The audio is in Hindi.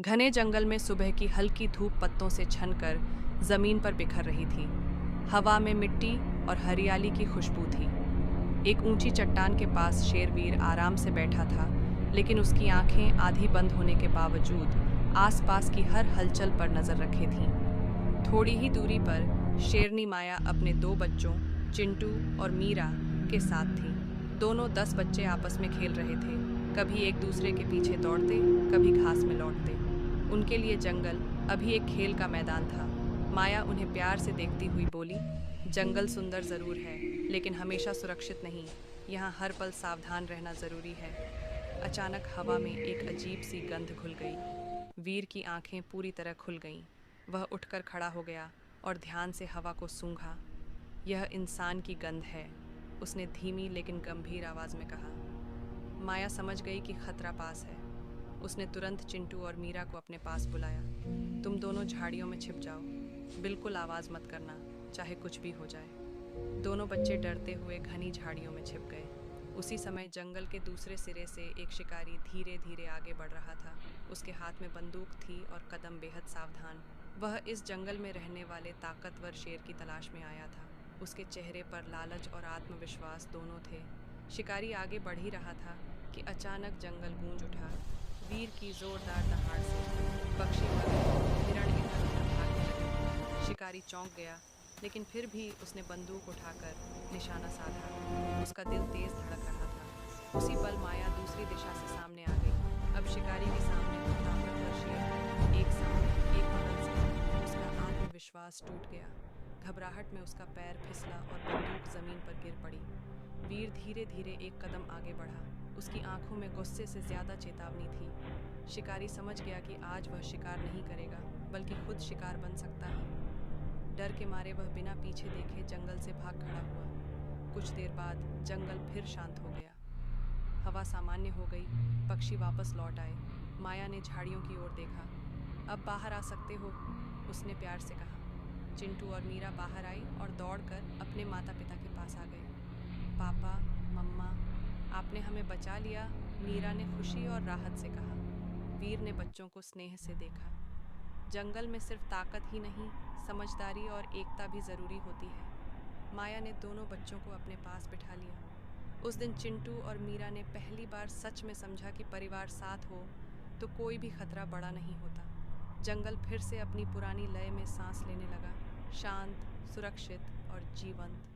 घने जंगल में सुबह की हल्की धूप पत्तों से छनकर जमीन पर बिखर रही थी। हवा में मिट्टी और हरियाली की खुशबू थी। एक ऊंची चट्टान के पास शेरवीर आराम से बैठा था, लेकिन उसकी आंखें आधी बंद होने के बावजूद आसपास की हर हलचल पर नजर रखे थीं। थोड़ी ही दूरी पर शेरनी माया अपने दो बच्चों चिंटू और मीरा के साथ थी। दोनों 10 बच्चे आपस में खेल रहे थे, कभी एक दूसरे के पीछे दौड़ते, कभी घास में लौटते। उनके लिए जंगल अभी एक खेल का मैदान था। माया उन्हें प्यार से देखती हुई बोली, जंगल सुंदर जरूर है, लेकिन हमेशा सुरक्षित नहीं। यहाँ हर पल सावधान रहना जरूरी है। अचानक हवा में एक अजीब सी गंध घुल गई। वीर की आंखें पूरी तरह खुल गईं। वह उठकर खड़ा हो गया और ध्यान से हवा को सूंघा। यह इंसान की गंध है, उसने धीमी लेकिन गंभीर आवाज में कहा। माया समझ गई कि खतरा पास है। उसने तुरंत चिंटू और मीरा को अपने पास बुलाया। तुम दोनों झाड़ियों में छिप जाओ, बिल्कुल आवाज मत करना, चाहे कुछ भी हो जाए। दोनों बच्चे डरते हुए घनी झाड़ियों में छिप गए। उसी समय जंगल के दूसरे सिरे से एक शिकारी धीरे धीरे आगे बढ़ रहा था। उसके हाथ में बंदूक थी और कदम बेहद सावधान। वह इस जंगल में रहने वाले ताकतवर शेर की तलाश में आया था। उसके चेहरे पर लालच और आत्मविश्वास दोनों थे। शिकारी आगे बढ़ ही रहा था कि अचानक जंगल गूंज उठा। वीर की जोरदार दहाड़ से पक्षी मर गए, हिरण इधर उधर भागने लगे। शिकारी चौंक गया, लेकिन फिर भी उसने बंदूक उठाकर निशाना साधा। उसका दिल तेज धड़क रहा था। उसी पल माया दूसरी दिशा से सामने आ गई। अब शिकारी के सामने दो ताकतवर शेर थे, एक सामने एक बगल से। उसका आत्मविश्वास टूट गया। घबराहट में उसका पैर फिसला और बंदूक जमीन पर गिर पड़ी। वीर धीरे धीरे एक कदम आगे बढ़ा। उसकी आंखों में गुस्से से ज्यादा चेतावनी थी। शिकारी समझ गया कि आज वह शिकार नहीं करेगा, बल्कि खुद शिकार बन सकता है। डर के मारे वह बिना पीछे देखे जंगल से भाग खड़ा हुआ। कुछ देर बाद जंगल फिर शांत हो गया। हवा सामान्य हो गई, पक्षी वापस लौट आए। माया ने झाड़ियों की ओर देखा। अब बाहर आ सकते हो, उसने प्यार से कहा। चिंटू और मीरा बाहर आई और दौड़कर अपने माता पिता के पास आ गए। पापा, मम्मा, आपने हमें बचा लिया, मीरा ने खुशी और राहत से कहा। वीर ने बच्चों को स्नेह से देखा। जंगल में सिर्फ ताकत ही नहीं, समझदारी और एकता भी जरूरी होती है। माया ने दोनों बच्चों को अपने पास बिठा लिया। उस दिन चिंटू और मीरा ने पहली बार सच में समझा कि परिवार साथ हो तो कोई भी खतरा बड़ा नहीं होता। जंगल फिर से अपनी पुरानी लय में सांस लेने लगा, शांत, सुरक्षित और जीवंत।